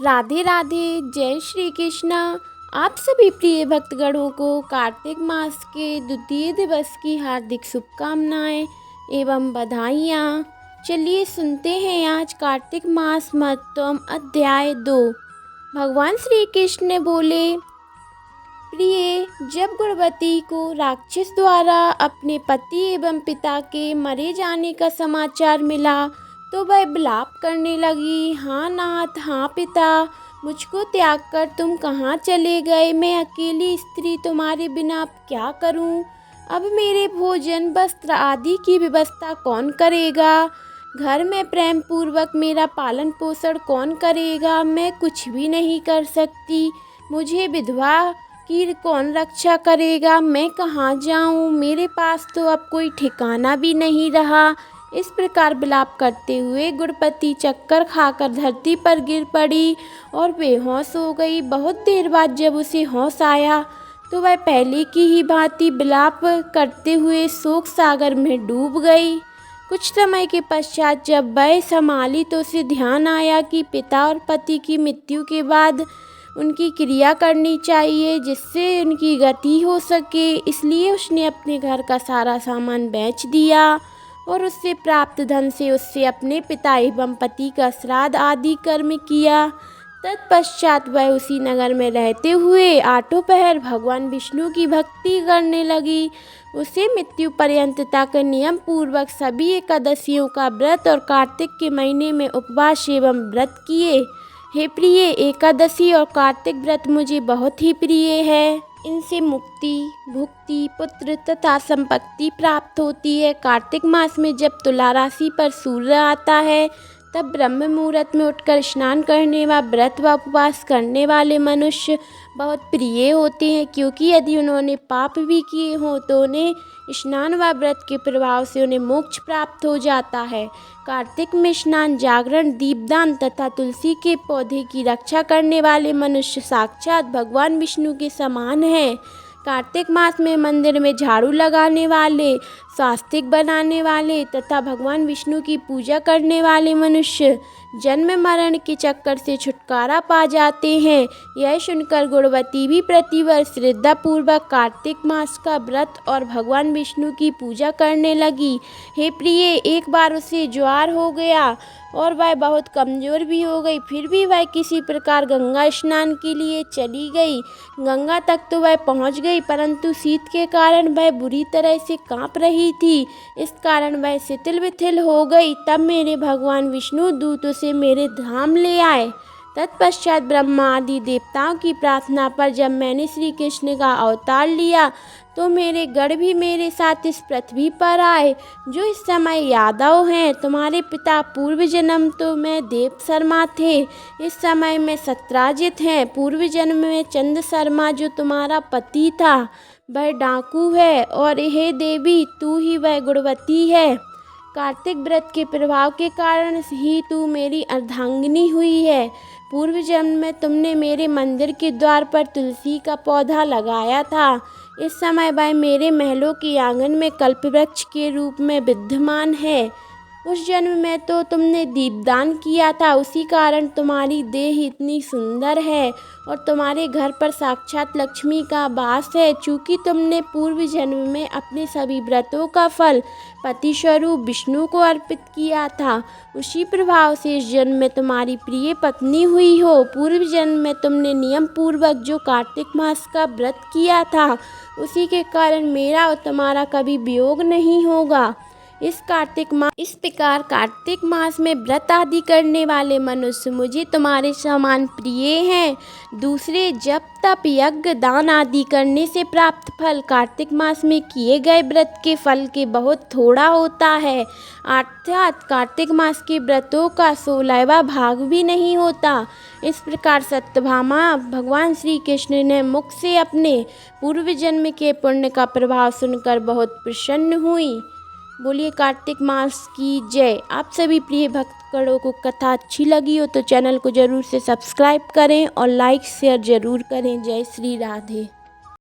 राधे राधे, जय श्री कृष्णा। आप सभी प्रिय भक्तगणों को कार्तिक मास के द्वितीय दिवस की हार्दिक शुभकामनाएं एवं बधाइयाँ। चलिए सुनते हैं आज कार्तिक मास महत्तम अध्याय 2। भगवान श्री कृष्ण ने बोले, प्रिय, जब गुणवती को राक्षस द्वारा अपने पति एवं पिता के मरे जाने का समाचार मिला तो वह विलाप करने लगी। हाँ नाथ, हाँ पिता, मुझको त्याग कर तुम कहाँ चले गए? मैं अकेली स्त्री तुम्हारे बिना अब क्या करूँ? अब मेरे भोजन वस्त्र आदि की व्यवस्था कौन करेगा? घर में प्रेम पूर्वक मेरा पालन पोषण कौन करेगा? मैं कुछ भी नहीं कर सकती। मुझे विधवा की कौन रक्षा करेगा? मैं कहाँ जाऊँ? मेरे पास तो अब कोई ठिकाना भी नहीं रहा। इस प्रकार विलाप करते हुए गुणवती चक्कर खाकर धरती पर गिर पड़ी और बेहोश हो गई। बहुत देर बाद जब उसे होश आया तो वह पहले की ही भांति विलाप करते हुए शोक सागर में डूब गई। कुछ समय के पश्चात जब वह संभाली तो उसे ध्यान आया कि पिता और पति की मृत्यु के बाद उनकी क्रिया करनी चाहिए जिससे उनकी गति हो सके। इसलिए उसने अपने घर का सारा सामान बेच दिया और उससे प्राप्त धन से उससे अपने पिता एवं पति का श्राद्ध आदि कर्म किया। तत्पश्चात वह उसी नगर में रहते हुए आठों पहर भगवान विष्णु की भक्ति करने लगी। उसे मृत्यु पर्यंत तक नियम पूर्वक सभी एकादशियों का व्रत और कार्तिक के महीने में उपवास एवं व्रत किए। हे प्रिय, एकादशी और कार्तिक व्रत मुझे बहुत ही प्रिय है। इनसे मुक्ति, भुक्ति, पुत्र तथा संपत्ति प्राप्त होती है। कार्तिक मास में जब तुला राशि पर सूर्य आता है तब ब्रह्म मुहूर्त में उठकर स्नान करने व व्रत व उपवास करने वाले मनुष्य बहुत प्रिय होते हैं, क्योंकि यदि उन्होंने पाप भी किए हों तो उन्हें स्नान व व्रत के प्रभाव से उन्हें मोक्ष प्राप्त हो जाता है। कार्तिक में स्नान, जागरण, दीपदान तथा तुलसी के पौधे की रक्षा करने वाले मनुष्य साक्षात भगवान विष्णु के समान हैं। कार्तिक मास में मंदिर में झाड़ू लगाने वाले, स्वास्तिक बनाने वाले तथा भगवान विष्णु की पूजा करने वाले मनुष्य जन्म मरण के चक्कर से छुटकारा पा जाते हैं। यह सुनकर गुणवती भी प्रतिवर्ष श्रद्धापूर्वक कार्तिक मास का व्रत और भगवान विष्णु की पूजा करने लगी। हे प्रिय, एक बार उसे ज्वर हो गया और वह बहुत कमज़ोर भी हो गई। फिर भी वह किसी प्रकार गंगा स्नान के लिए चली गई। गंगा तक तो वह पहुंच गई, परंतु शीत के कारण वह बुरी तरह से कांप रही थी। इस कारण वह शिथिल विथिल हो गई। तब मेरे भगवान विष्णु दूत उसे मेरे धाम ले आए। तत्पश्चात ब्रह्मा आदि देवताओं की प्रार्थना पर जब मैंने श्री कृष्ण का अवतार लिया तो मेरे गण भी मेरे साथ इस पृथ्वी पर आए, जो इस समय यादव हैं। तुम्हारे पिता पूर्व जन्म तो में देव शर्मा थे, इस समय में सत्राजित हैं। पूर्व जन्म में चंद शर्मा जो तुम्हारा पति था वह डाकू है, और हे देवी, तू ही वह गुणवती है। कार्तिक व्रत के प्रभाव के कारण ही तू मेरी अर्धांगिनी हुई है। पूर्व जन्म में तुमने मेरे मंदिर के द्वार पर तुलसी का पौधा लगाया था। इस समय वह मेरे महलों के आंगन में कल्पवृक्ष के रूप में विद्यमान है। उस जन्म में तो तुमने दीपदान किया था, उसी कारण तुम्हारी देह इतनी सुंदर है और तुम्हारे घर पर साक्षात लक्ष्मी का वास है। चूँकि तुमने पूर्व जन्म में अपने सभी व्रतों का फल पति स्वरूप विष्णु को अर्पित किया था, उसी प्रभाव से इस जन्म में तुम्हारी प्रिय पत्नी हुई हो। पूर्व जन्म में तुमने नियम पूर्वक जो कार्तिक मास का व्रत किया था उसी के कारण मेरा और तुम्हारा कभी वियोग नहीं होगा। इस प्रकार कार्तिक मास में व्रत आदि करने वाले मनुष्य मुझे तुम्हारे समान प्रिय हैं। दूसरे जप तप यज्ञ दान आदि करने से प्राप्त फल कार्तिक मास में किए गए व्रत के फल के बहुत थोड़ा होता है, अर्थात कार्तिक मास के व्रतों का 16वां भाग भी नहीं होता। इस प्रकार सत्यभामा भगवान श्री कृष्ण ने मुख से अपने पूर्व जन्म के पुण्य का प्रभाव सुनकर बहुत प्रसन्न हुई। बोलिए कार्तिक मास की जय। आप सभी प्रिय भक्तगणों को कथा अच्छी लगी हो तो चैनल को ज़रूर से सब्सक्राइब करें और लाइक शेयर ज़रूर करें। जय श्री राधे।